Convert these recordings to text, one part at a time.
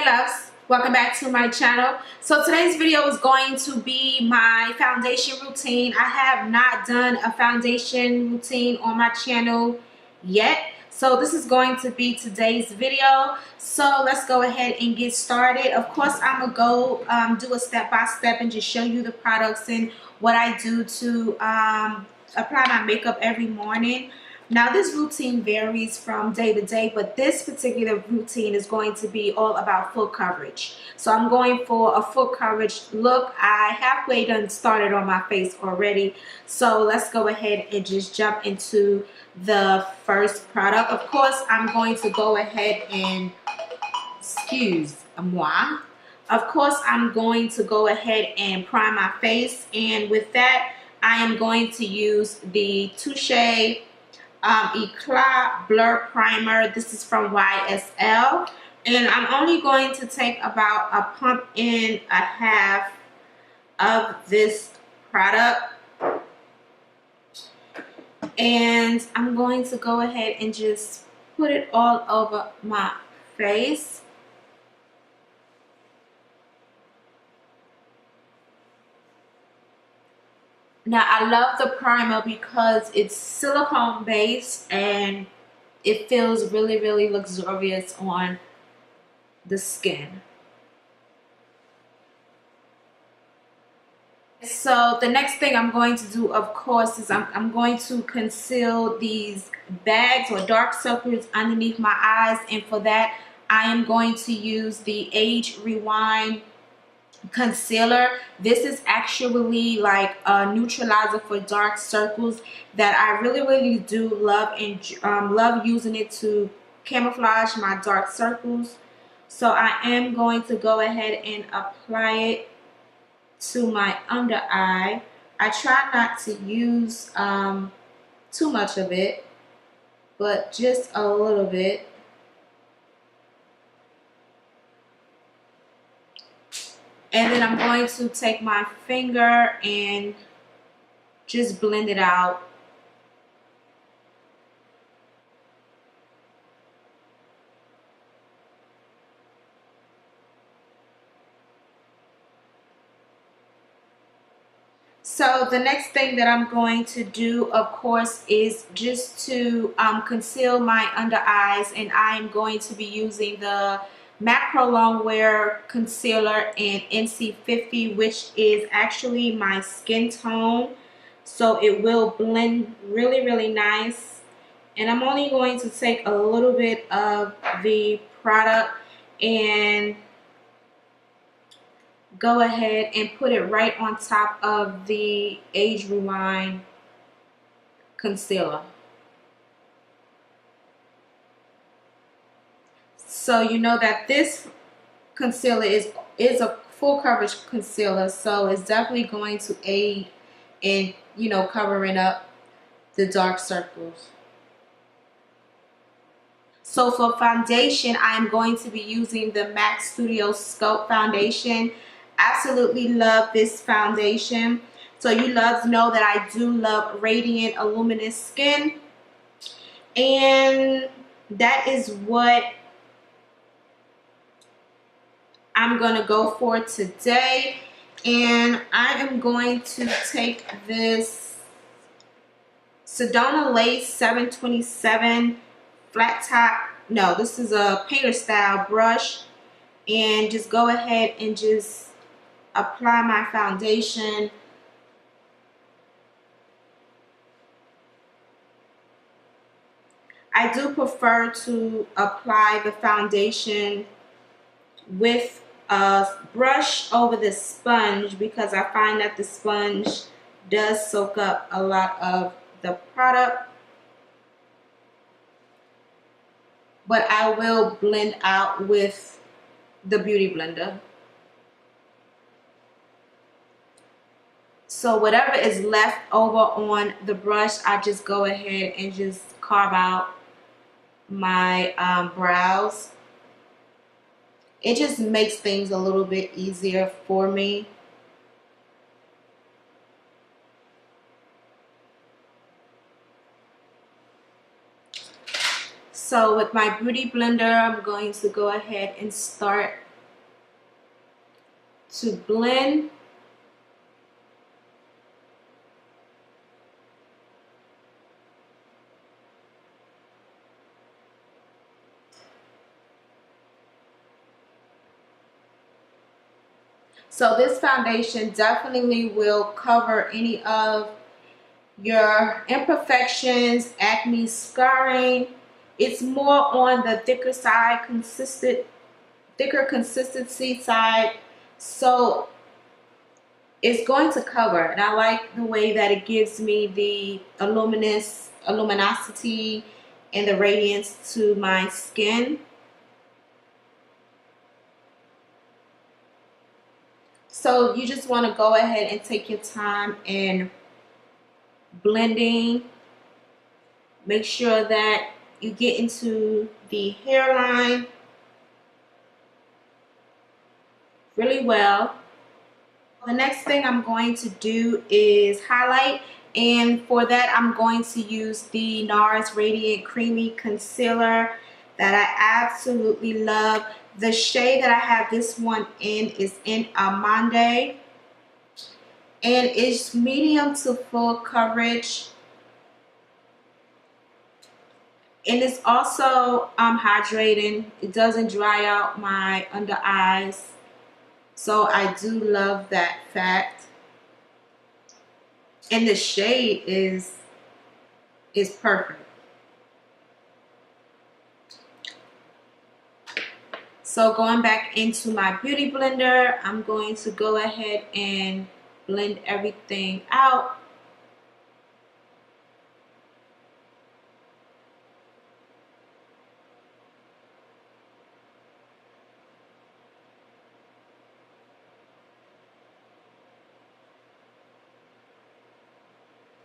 Hey loves, welcome back to my channel. So today's video is going to be my foundation routine. I have not done a foundation routine on my channel yet, so this is going to be today's video. So let's go ahead and get started. Of course, I'm gonna go do a step-by-step and just show you the products and what I do to apply my makeup every morning. Now this routine varies from day to day, but this particular routine is going to be all about full coverage. So I'm going for a full coverage look. I halfway done started on my face already. So let's go ahead and just jump into the first product. Of course, I'm going to go ahead and, excuse-moi. Of course, I'm going to go ahead and prime my face. And with that, I am going to use the Touche Eclat Blur Primer. This is from YSL, and I'm only going to take about a pump and a half of this product, and I'm going to go ahead and just put it all over my face. Now I love the primer because it's silicone based and it feels really luxurious on the skin. So the next thing I'm going to do, of course, is I'm going to conceal these bags or dark circles underneath my eyes, and for that I am going to use the Age Rewind concealer. This is actually like a neutralizer for dark circles that I really do love, and love using it to camouflage my dark circles. So I am going to go ahead and apply it to my under eye. I try not to use too much of it, but just a little bit. And then I'm going to take my finger and just blend it out. So the next thing that I'm going to do, of course, is just to conceal my under eyes, and I'm going to be using the MAC Pro Longwear Concealer in NC50, which is actually my skin tone. So it will blend really nice. And I'm only going to take a little bit of the product and go ahead and put it right on top of the Age Rewind concealer. So you know that this concealer is a full coverage concealer, so it's definitely going to aid in, you know, covering up the dark circles. So for foundation, I am going to be using the MAC Studio Sculpt foundation. Absolutely love this foundation. So you loves know that I do love radiant luminous skin, and that is what I'm gonna go for today. And I am going to take this Sedona Lace 727 flat top, no, this is a painter style brush, and just go ahead and just apply my foundation. I do prefer to apply the foundation with a brush over the sponge because I find that the sponge does soak up a lot of the product. But I will blend out with the Beauty Blender. So whatever is left over on the brush, I just go ahead and just carve out my brows. It just makes things a little bit easier for me. So with my Beauty Blender, I'm going to go ahead and start to blend. So this foundation definitely will cover any of your imperfections, acne, scarring. It's more on the thicker side, thicker consistency side. So it's going to cover, and I like the way that it gives me the luminosity and the radiance to my skin. So you just want to go ahead and take your time and blending. Make sure that you get into the hairline really well. The next thing I'm going to do is highlight, and for that I'm going to use the NARS Radiant Creamy Concealer that I absolutely love. The shade that I have this one in is in Amande, and it's medium to full coverage, and it's also hydrating. It doesn't dry out my under eyes, so I do love that fact. And the shade is perfect. So going back into my beauty blender, I'm going to go ahead and blend everything out.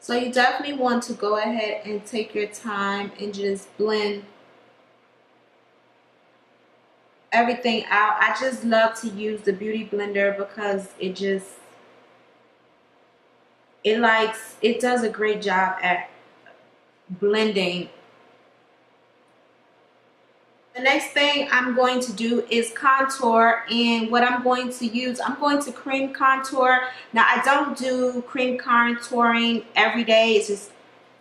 So you definitely want to go ahead and take your time and just blend everything out. I just love to use the beauty blender because it does a great job at blending. The next thing I'm going to do is contour, and what I'm going to use, I'm going to cream contour. Now I don't do cream contouring every day. It's just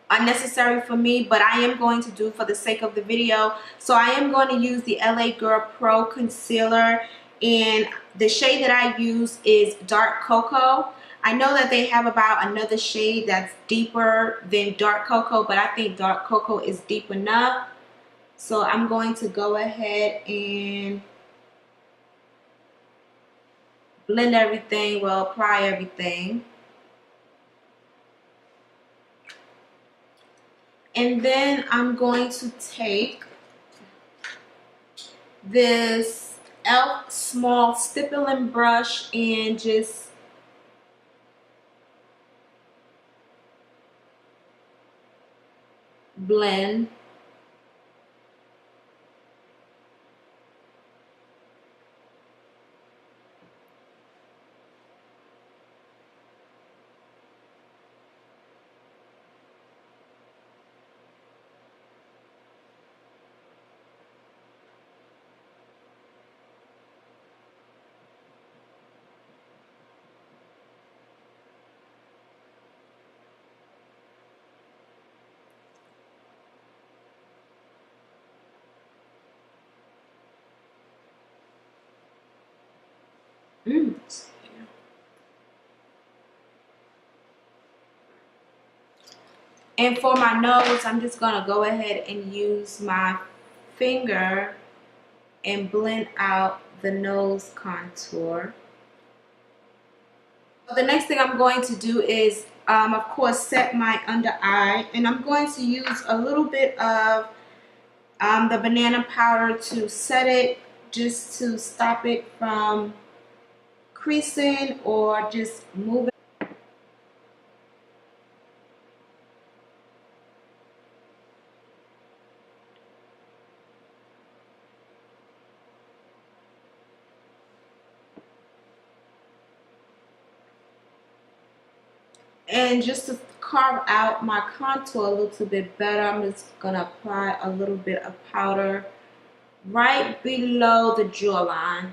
unnecessary for me, but I am going to do for the sake of the video. So I am going to use the LA Girl Pro Concealer, and the shade that I use is Dark Cocoa. I know that they have about another shade that's deeper than Dark Cocoa, but I think Dark Cocoa is deep enough. So I'm going to go ahead and blend everything, well, apply everything. And then I'm going to take this e.l.f. small stippling brush and just blend. And for my nose, I'm just gonna go ahead and use my finger and blend out the nose contour. The next thing I'm going to do is, of course, set my under eye, and I'm going to use a little bit of the banana powder to set it, just to stop it from creasing or just moving. And just to carve out my contour a little bit better, I'm just gonna apply a little bit of powder right below the jawline.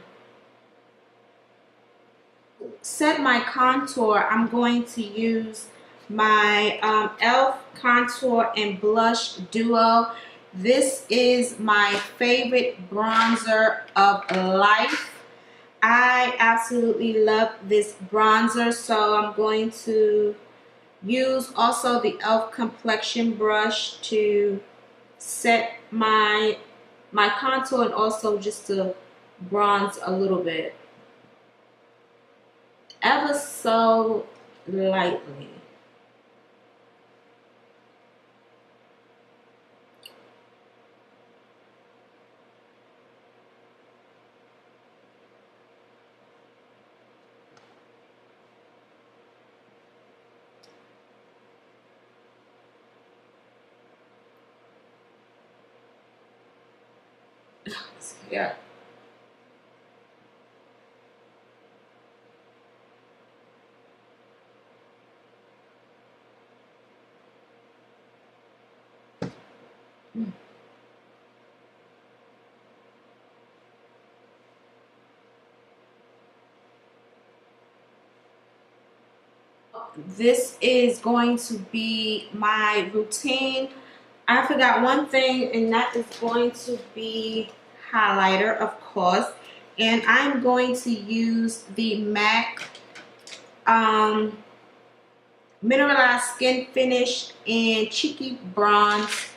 set my contour, I'm going to use my e.l.f. Contour and Blush Duo. This is my favorite bronzer of life. I absolutely love this bronzer, so I'm going to use also the e.l.f. complexion brush to set my contour and also just to bronze a little bit, ever so lightly. Yeah. This is going to be my routine. I forgot one thing, and that is going to be highlighter, of course. And I'm going to use the MAC Mineralized Skin Finish and Cheeky Bronze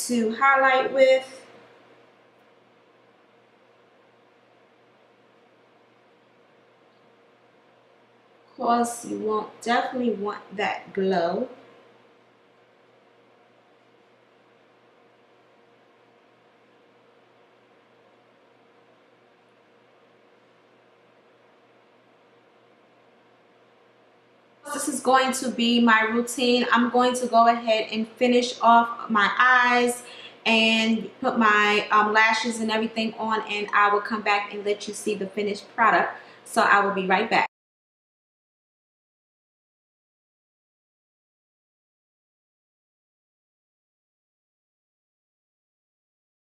to highlight with. Of course, you won't definitely want that glow. This is going to be my routine. I'm going to go ahead and finish off my eyes and put my lashes and everything on, and I will come back and let you see the finished product. So I will be right back.